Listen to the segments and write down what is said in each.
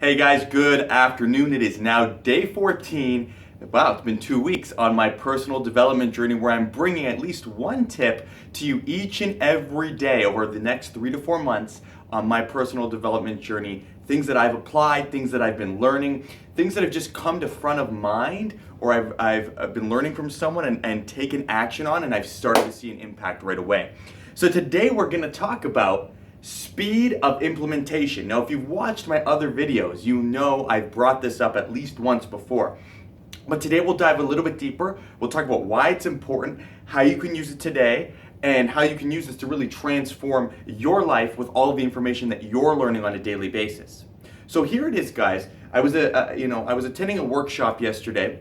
Hey guys, good afternoon. It is now day 14. Wow, it's been 2 weeks on my personal development journey where I'm bringing at least one tip to you each and every day over the next 3 to 4 months on my personal development journey. Things that I've applied, things that I've been learning, things that have just come to front of mind or I've been learning from someone and taken action on, and I've started to see an impact right away. So today we're going to talk about speed of implementation. Now, if you've watched my other videos, you know I've brought this up at least once before. But today we'll dive a little bit deeper. We'll talk about why it's important, how you can use it today, and how you can use this to really transform your life with all of the information that you're learning on a daily basis. So here it is, guys. I was attending a workshop yesterday,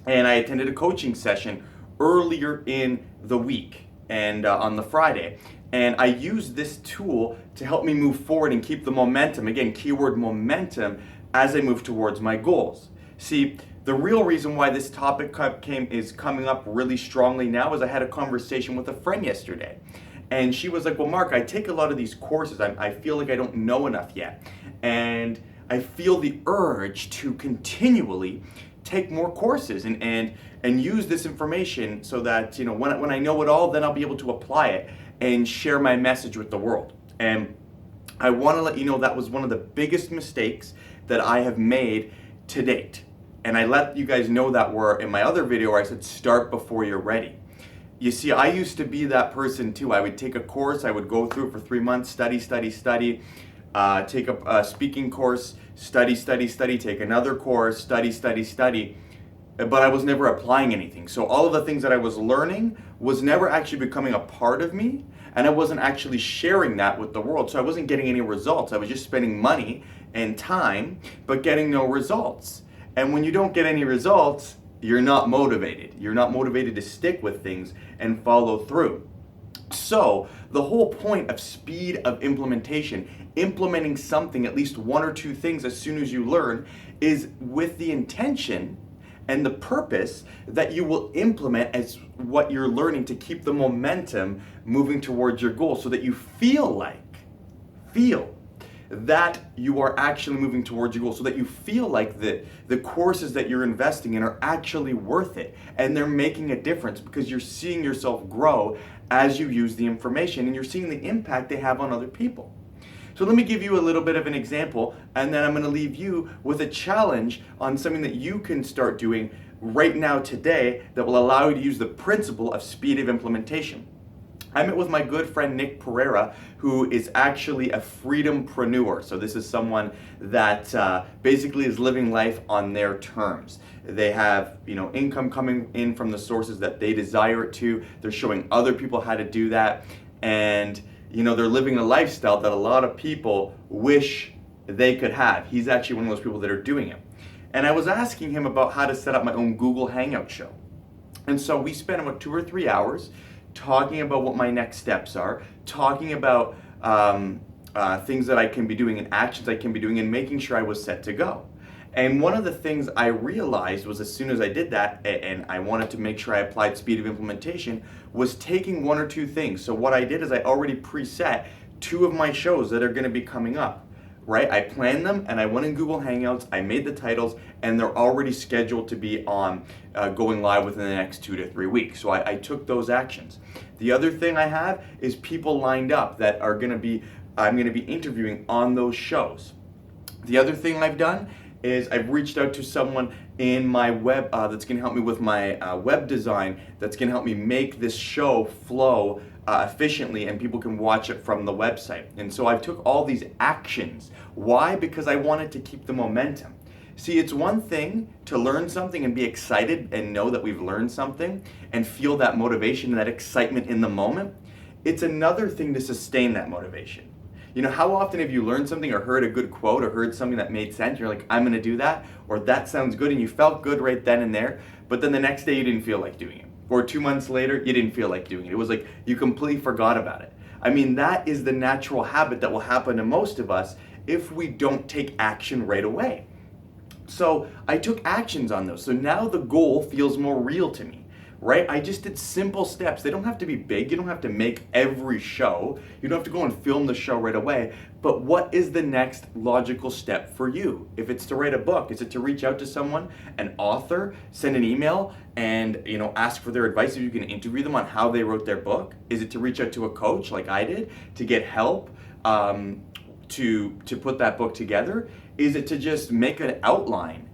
and I attended a coaching session earlier in the week and on the Friday. And I used this tool to help me move forward and keep the momentum, again, keyword momentum, as I move towards my goals. See, the real reason why this topic is coming up really strongly now is I had a conversation with a friend yesterday. And she was like, well, Mark, I take a lot of these courses. I feel like I don't know enough yet. And I feel the urge to continually take more courses and use this information so that, when I know it all, then I'll be able to apply it and share my message with the world. And I want to let you know that was one of the biggest mistakes that I have made to date. And I let you guys know that were in my other video where I said start before you're ready. You see, I used to be that person too. I would take a course, I would go through it for 3 months, study, take a speaking course, study, take another course, study, but I was never applying anything. So all of the things that I was learning was never actually becoming a part of me, and I wasn't actually sharing that with the world. So I wasn't getting any results. I was just spending money and time, but getting no results. And when you don't get any results, you're not motivated. You're not motivated to stick with things and follow through. So the whole point of speed of implementation, implementing something, at least one or two things as soon as you learn, is with the intention and the purpose that you will implement as what you're learning to keep the momentum moving towards your goal, so that you feel that you are actually moving towards your goal, so that you feel like the courses that you're investing in are actually worth it and they're making a difference, because you're seeing yourself grow as you use the information and you're seeing the impact they have on other people. So let me give you a little bit of an example, and then I'm going to leave you with a challenge on something that you can start doing right now today that will allow you to use the principle of speed of implementation. I met with my good friend Nick Pereira, who is actually a freedompreneur. So this is someone that basically is living life on their terms. They have, income coming in from the sources that they desire it to. They're showing other people how to do that, and they're living a lifestyle that a lot of people wish they could have. He's actually one of those people that are doing it. And I was asking him about how to set up my own Google Hangout show. And so we spent about 2 or 3 hours talking about what my next steps are, talking about things that I can be doing and actions I can be doing, and making sure I was set to go. And one of the things I realized was, as soon as I did that, and I wanted to make sure I applied speed of implementation, was taking one or two things. So what I did is I already preset 2 of my shows that are going to be coming up, right? I planned them and I went in Google Hangouts, I made the titles, and they're already scheduled to be on going live within the next 2 to 3 weeks. So I took those actions. The other thing I have is people lined up that I'm going to be interviewing on those shows. The other thing I've done is I've reached out to someone in my web that's going to help me with my web design, that's going to help me make this show flow efficiently, and people can watch it from the website. And so I took all these actions. Why? Because I wanted to keep the momentum. See, it's one thing to learn something and be excited and know that we've learned something and feel that motivation and that excitement in the moment. It's another thing to sustain that motivation. How often have you learned something or heard a good quote or heard something that made sense? You're like, I'm going to do that, or that sounds good, and you felt good right then and there, but then the next day you didn't feel like doing it. Or 2 months later, you didn't feel like doing it. It was like you completely forgot about it. That is the natural habit that will happen to most of us if we don't take action right away. So I took actions on those. So now the goal feels more real to me, right? I just did simple steps. They don't have to be big. You don't have to make every show. You don't have to go and film the show right away. But what is the next logical step for you? If it's to write a book, is it to reach out to someone, an author, send an email and ask for their advice if you can interview them on how they wrote their book? Is it to reach out to a coach like I did to get help to put that book together? Is it to just make an outline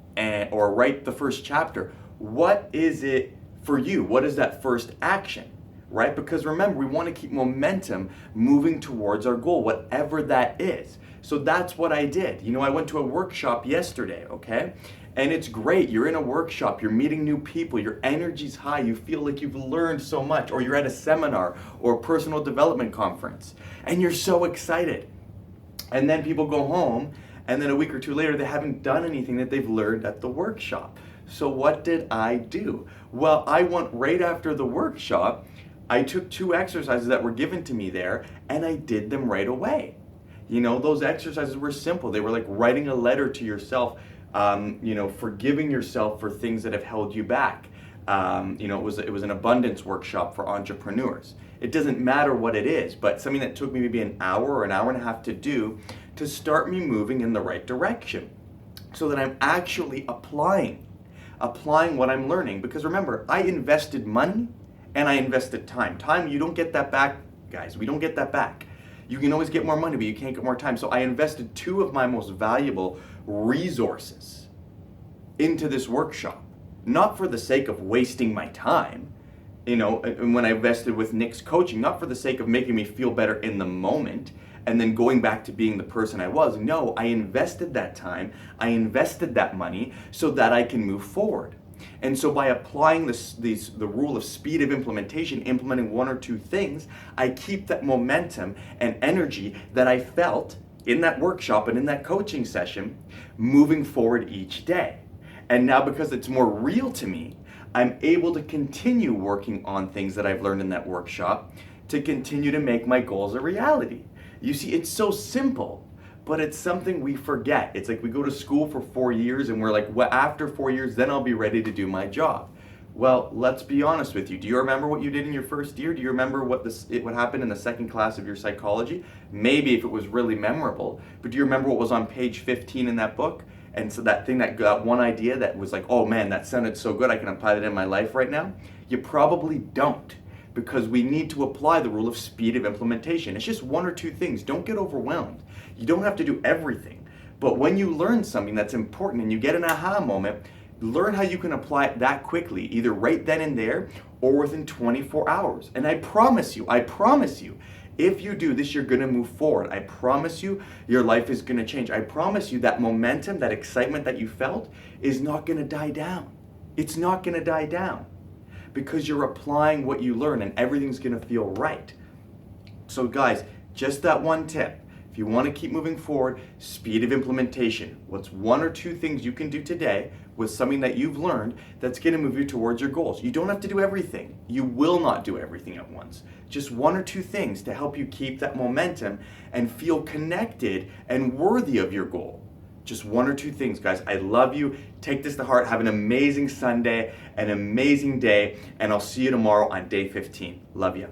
or write the first chapter? What is it for you? What is that first action, right? Because remember, we want to keep momentum moving towards our goal, whatever that is. So that's what I did. I went to a workshop yesterday, okay? And it's great. You're in a workshop, you're meeting new people, your energy's high, you feel like you've learned so much, or you're at a seminar or a personal development conference, and you're so excited. And then people go home, and then a week or two later, they haven't done anything that they've learned at the workshop. So what did I do? Well, I went right after the workshop. I took 2 exercises that were given to me there, and I did them right away. Those exercises were simple. They were like writing a letter to yourself, forgiving yourself for things that have held you back. It was an abundance workshop for entrepreneurs. It doesn't matter what it is, but something that took me maybe an hour or an hour and a half to do to start me moving in the right direction so that I'm actually applying what I'm learning. Because remember, I invested money and I invested time. Time, you don't get that back, guys. We don't get that back. You can always get more money, but you can't get more time. So I invested 2 of my most valuable resources into this workshop, not for the sake of wasting my time. And when I invested with Nick's coaching, not for the sake of making me feel better in the moment and then going back to being the person I was. No, I invested that time, I invested that money so that I can move forward. And so by applying the rule of speed of implementation, implementing 1 or 2 things, I keep that momentum and energy that I felt in that workshop and in that coaching session moving forward each day. And now because it's more real to me, I'm able to continue working on things that I've learned in that workshop to continue to make my goals a reality. You see, it's so simple, but it's something we forget. It's like we go to school for 4 years and we're like, well, after 4 years, then I'll be ready to do my job. Well, let's be honest with you. Do you remember what you did in your first year? Do you remember what happened in the second class of your psychology? Maybe if it was really memorable, but do you remember what was on page 15 in that book? And so that one idea that was like, oh man, that sounded so good, I can apply that in my life right now. You probably don't, because we need to apply the rule of speed of implementation. It's just 1 or 2 things. Don't get overwhelmed. You don't have to do everything. But when you learn something that's important and you get an aha moment, learn how you can apply it that quickly, either right then and there or within 24 hours. And I promise you, if you do this, you're gonna move forward. I promise you, your life is gonna change. I promise you that momentum, that excitement that you felt is not gonna die down. It's not gonna die down because you're applying what you learn and everything's gonna feel right. So guys, just that one tip. If you wanna keep moving forward, speed of implementation. What's 1 or 2 things you can do today with something that you've learned that's gonna move you towards your goals? You don't have to do everything. You will not do everything at once. Just 1 or 2 things to help you keep that momentum and feel connected and worthy of your goal. Just 1 or 2 things, guys. I love you. Take this to heart. Have an amazing Sunday, an amazing day, and I'll see you tomorrow on day 15. Love you.